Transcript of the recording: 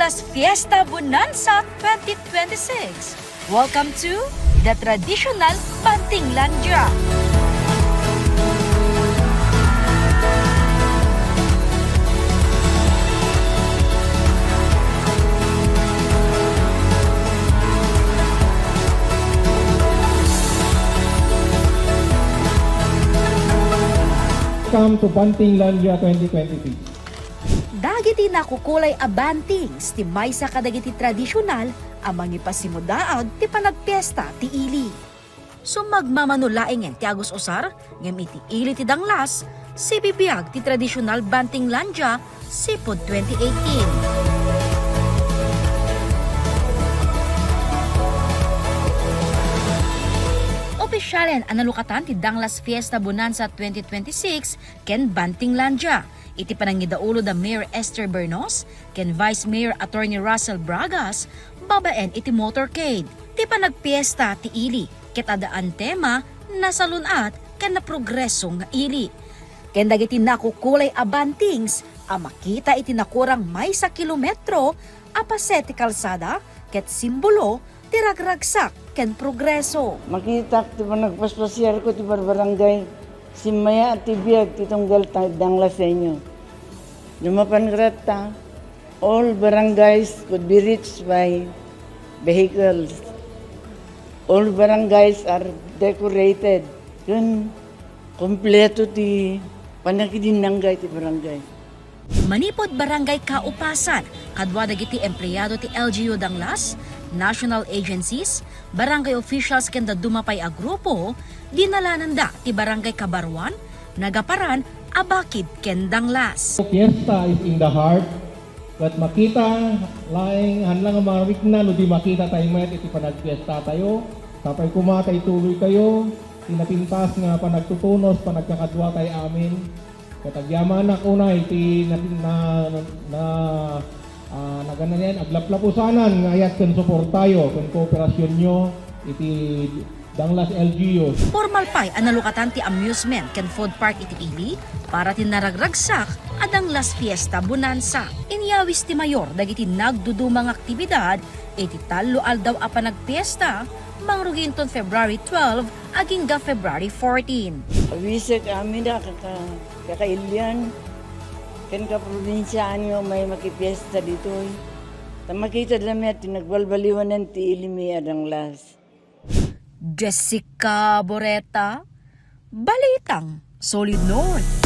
Danglas Fiesta Bonanza 2026. Welcome to the traditional Bantinglandia. Welcome to Bantinglandia 2026. Dagiti nakukulay a bantings ti maysa kadagiti tradisyonal amang ipasimudaad ti panagpiesta ti ili. So magmamanulaingen ti Agus Osar ngem iti ili ti Danglas si bibiyag ti tradisyonal Bantinglandia sipod 2018. Opisyalen ang nalukatan ti Danglas Fiesta Bonanza 2026 ken Bantinglandia. Iti panangidaulo da Mayor Esther Bernos ken Vice Mayor Attorney Russell Bragas babaen iti motorcade. Ti panagpiesta ti ili ket adaan tema nasalunat ken naprogreso nga ili. Ken dagiti nakukulay a bantings a makita iti nakurang may sa kilometro a paseti kalsada ket simbolo ti ragragsak ken progreso. Makita ti ba nagpaspasyal ko ti barangay Simaya at Tibiyag ti tunggal Danglas sa inyo. Lumapan grata, all barangays could be reached by vehicles. All barangays are decorated. Yun, kompleto ti panakidinanggay ti barangay. Manipod barangay kaupasan, kadwa dagiti empleyado ti LGU Danglas, national agencies, barangay officials kenda dumapay a grupo, dinalanan da ti barangay Kabarwan, nagaparan, abakid ken Danglas. Fiesta is in the heart. Kat makita, laing hanlang ang mga wikna, no di makita tayo met, iti panagpiesta tayo. Tapay kumatay tuloy kayo, tinapintas nga panagtutunos, panagkakadwa tayo amin. Katagyaman na kuna, iti naganan yan, aglaplapusanan, nga ayat ken support tayo, ken kooperasyon nyo, iti Danglas LGU. Formal pay ang nalukatan ti amusement ken food park iti ili para tinaragragsak a Danglas Fiesta Bonanza. Inyawis ti mayor dagiti nagdudumang aktibidad iti talo aldaw a panagpiesta mangruginton February 12 aging ga February 14. Awisag amin na kakailyan. Ken ka probinsyaan nga may makipiesta dito. Tamakita dami at tinagbalbaliwanan ti ilimi a Danglas. Jessica Boreta, Balitang, Solid North.